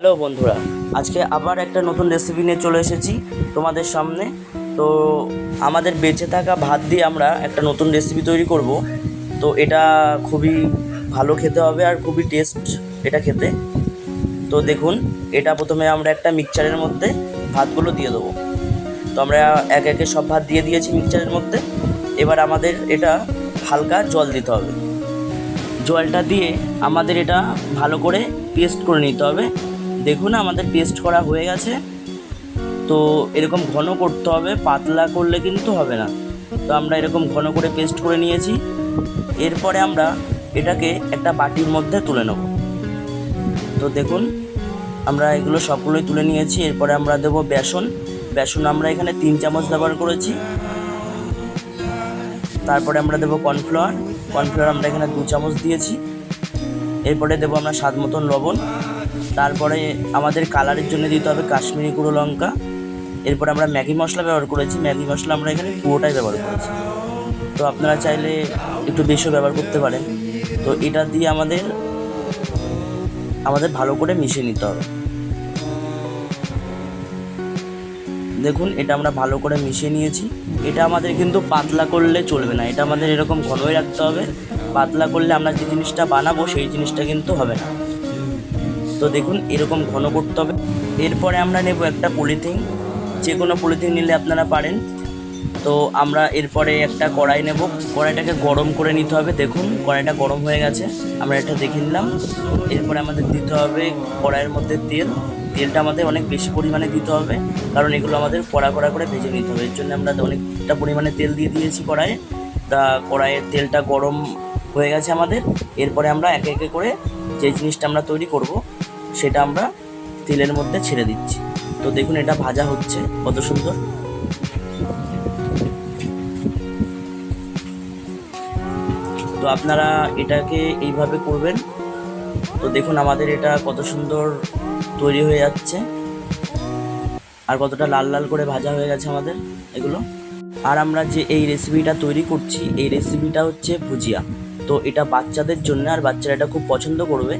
Hello বন্ধুরা, আজকে আবার একটা নতুন রেসিপি নিয়ে চলে এসেছি তোমাদের সামনে। তো আমাদের বেঁচে থাকা ভাত দিয়ে আমরা একটা নতুন রেসিপি তৈরি করব। তো এটা খুবই ভালো খেতে হবে আর খুবই টেস্ট এটা খেতে। তো দেখুন, এটা প্রথমে আমরা একটা মিক্সচারের মধ্যে ভাতগুলো দিয়ে দেবো। তো আমরা একে একে সব ভাত দিয়ে দিয়েছি মিক্সচারের মধ্যে। এবার আমাদের এটা হালকা জল দিতে হবে। জলটা দিয়ে আমাদের এটা ভালো করে পেস্ট করে নিতে হবে। দেখুন, আমাদের পেস্ট করা হয়ে গেছে। তো এরকম ঘন করতে হবে, পাতলা করলে কিন্তু হবে না। তো আমরা এরকম ঘন করে পেস্ট করে নিয়েছি। এরপরে আমরা এটাকে একটা বাটির মধ্যে তুলে নেব। তো দেখুন, আমরা এগুলো সবগুলোই তুলে নিয়েছি। এরপরে আমরা দেবো বেসন। বেসন আমরা এখানে 3 চামচ ব্যবহার করেছি। তারপরে আমরা দেবো কর্নফ্লাওয়ার। কর্নফ্লাওয়ার আমরা এখানে 2 চামচ দিয়েছি। এরপরে দেবো আমরা স্বাদ মতন লবণ। তারপরে আমাদের কালারের জন্য দিতে হবে কাশ্মীরি গুঁড়ো লঙ্কা। এরপরে আমরা ম্যাগি মশলা ব্যবহার করেছি। ম্যাগি মশলা আমরা এখানে পুরোটাই ব্যবহার করেছি। তো আপনারা চাইলে একটু বেশিও ব্যবহার করতে পারেন। তো এটা দিয়ে আমাদের ভালো করে মিশিয়ে নিতে হবে। দেখুন, এটা আমরা ভালো করে মিশিয়ে নিয়েছি। এটা আমাদের কিন্তু পাতলা করলে চলবে না, এটা আমাদের এরকম ঘনই রাখতে হবে। পাতলা করলে আমরা যে জিনিসটা বানাবো সেই জিনিসটা কিন্তু হবে না। তো দেখুন, এরকম ঘন করতে হবে। এরপরে আমরা নেব একটা পলিথিন, যে কোনো পলিথিন নিলে আপনারা পারেন। তো আমরা এরপরে একটা কড়াই নেব। কড়াইটাকে গরম করে নিতে হবে। দেখুন, কড়াইটা গরম হয়ে গেছে, আমরা এটা দেখে নিলাম। এরপরে আমাদের দিতে হবে কড়াইয়ের মধ্যে তেল। তেলটা আমাদের অনেক বেশি পরিমাণে দিতে হবে, কারণ এগুলো আমাদের কড়া কড়া করে ভেজে নিতে হবে। এর জন্য আমরা অনেকটা পরিমাণে তেল দিয়ে দিয়েছি কড়াইয়ে। তা কড়াইয়ের তেলটা গরম হয়ে গেছে আমাদের। এরপরে আমরা একে একে করে যে জিনিসটা আমরা তৈরি করব সেটা আমরা তেলের মধ্যে ছেড়ে দিচ্ছি। তো দেখুন, এটা ভাজা হচ্ছে কত সুন্দর। তো আপনারা এটাকে এইভাবে করবেন। তো দেখুন, আমাদের এটা কত সুন্দর তৈরি হয়ে যাচ্ছে আর কতটা লাল লাল করে ভাজা হয়ে গেছে আমাদের এগুলো। আর আমরা যে এই রেসিপিটা তৈরি করছি, এই রেসিপিটা হচ্ছে ভুজিয়া। তো এটা বাচ্চাদের জন্য, আর বাচ্চারা এটা খুব পছন্দ করবে।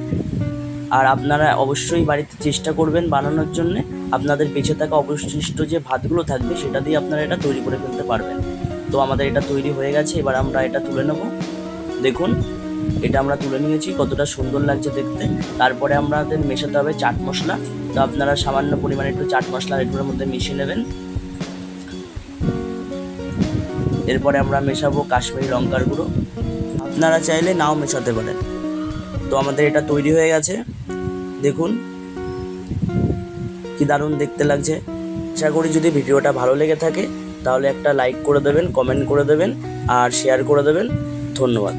আর আপনারা অবশ্যই বাড়িতে চেষ্টা করবেন বানানোর জন্যে। আপনাদের বেঁচে থাকা অবশিষ্ট যে ভাতগুলো থাকবে সেটা দিয়ে আপনারা এটা তৈরি করে ফেলতে পারবেন। তো আমাদের এটা তৈরি হয়ে গেছে, এবার আমরা এটা তুলে নেব। দেখুন, এটা আমরা তুলে নিয়েছি, কতটা সুন্দর লাগছে দেখতে। তারপরে আমাদের মেশাতে হবে চাট মশলা। তো আপনারা সামান্য পরিমাণে একটু চাট মশলা এগুলোর মধ্যে মিশিয়ে নেবেন। এরপরে আমরা মেশাবো কাশ্মীরি লঙ্কার গুঁড়ো। আপনারা চাইলে নাও মেশাতে পারেন। তো আমাদের এটা তৈরি হয়ে গেছে। দেখুন কি দারুণ দেখতে লাগছে। আশা করি যদি ভিডিওটা ভালো লেগে থাকে তাহলে একটা লাইক করে দেবেন, কমেন্ট করে দেবেন আর শেয়ার করে দেবেন। ধন্যবাদ।